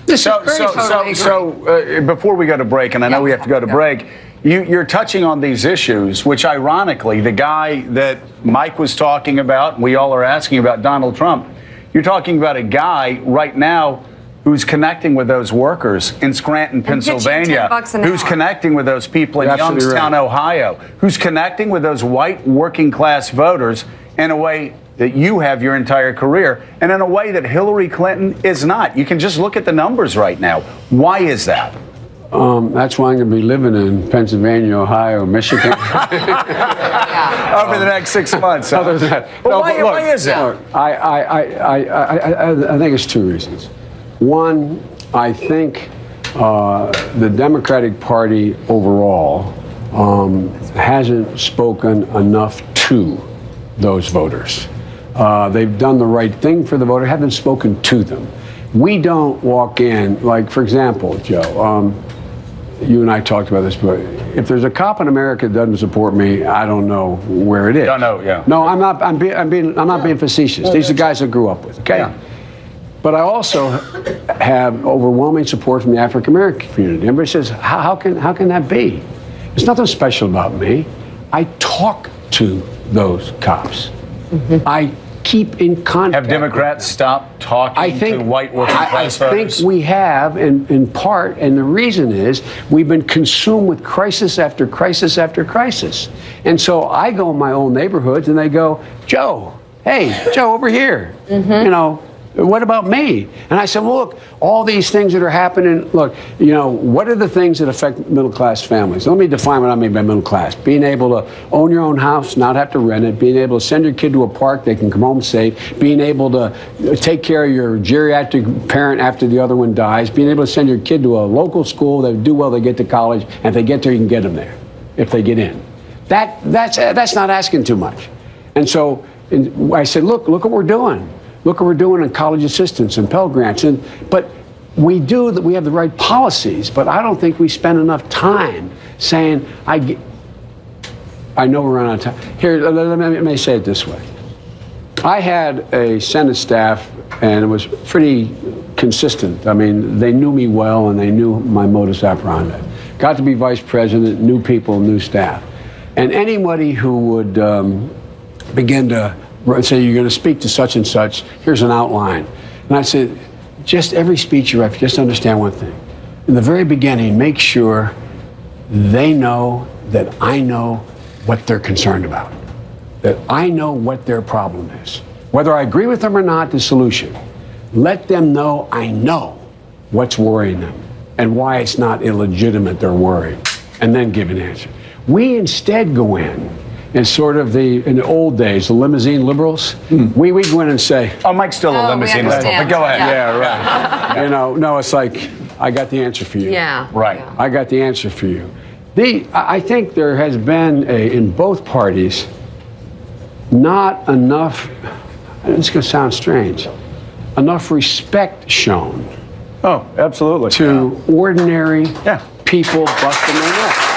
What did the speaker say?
This is crazy. So before we go to break, and I know we have to go to break, you're touching on these issues, which ironically, the guy that Mike was talking about, we all are asking about, Donald Trump, you're talking about a guy right now who's connecting with those workers in Scranton, Pennsylvania, who's connecting with those people in Youngstown, Ohio, who's connecting with those white working class voters in a way that you have your entire career, and in a way that Hillary Clinton is not. You can just look at the numbers right now. Why is that? That's why I'm going to be living in Pennsylvania, Ohio, Michigan. Over the next 6 months. Other than that. But why is that? I think it's two reasons. One, I think the Democratic Party overall hasn't spoken enough to those voters. They've done the right thing for the voter, haven't spoken to them. We don't walk in, like, for example, Joe, you and I talked about this, but if there's a cop in America that doesn't support me, I don't know where it is. Don't know, yeah. No, I'm not being facetious. These are guys I grew up with, okay? Yeah. But I also have overwhelming support from the African American community. Everybody says, how can that be? There's nothing special about me. I talk to those cops. I keep in contact. Have Democrats stopped talking to white working class voters? I think we have, in part, and the reason is we've been consumed with crisis after crisis after crisis. And so I go in my own neighborhoods and they go, Joe, hey, Joe, over here, you know, what about me? And I said, well, look, all these things that are happening, look, you know, what are the things that affect middle-class families? Let me define what I mean by middle class. Being able to own your own house, not have to rent it, being able to send your kid to a park, they can come home safe, being able to take care of your geriatric parent after the other one dies, being able to send your kid to a local school, they do well, they get to college, and if they get there, you can get them there, if they get in. That's not asking too much. And so I said, look what we're doing. Look what we're doing in college assistance and Pell Grants. But we do that. We have the right policies, but I don't think we spend enough time saying, I know we're running out of time. Here, let me say it this way. I had a Senate staff, and it was pretty consistent. I mean, they knew me well, and they knew my modus operandi. Got to be vice president, new people, new staff. And anybody who would begin to say, you're going to speak to such and such, here's an outline. And I said, just every speech you write, just understand one thing. In the very beginning, make sure they know that I know what they're concerned about, that I know what their problem is. Whether I agree with them or not, the solution. Let them know I know what's worrying them and why it's not illegitimate they're worried, and then give an answer. We instead go in, and sort of in the old days, the limousine liberals, we go in and say, oh, Mike's still a limousine liberal, but go ahead. Yeah, right. You know, no, it's like, I got the answer for you. Yeah. Right. I got the answer for you. I think there has been, in both parties, not enough, it's going to sound strange, enough respect shown. Oh, absolutely. To ordinary people busting their nuts.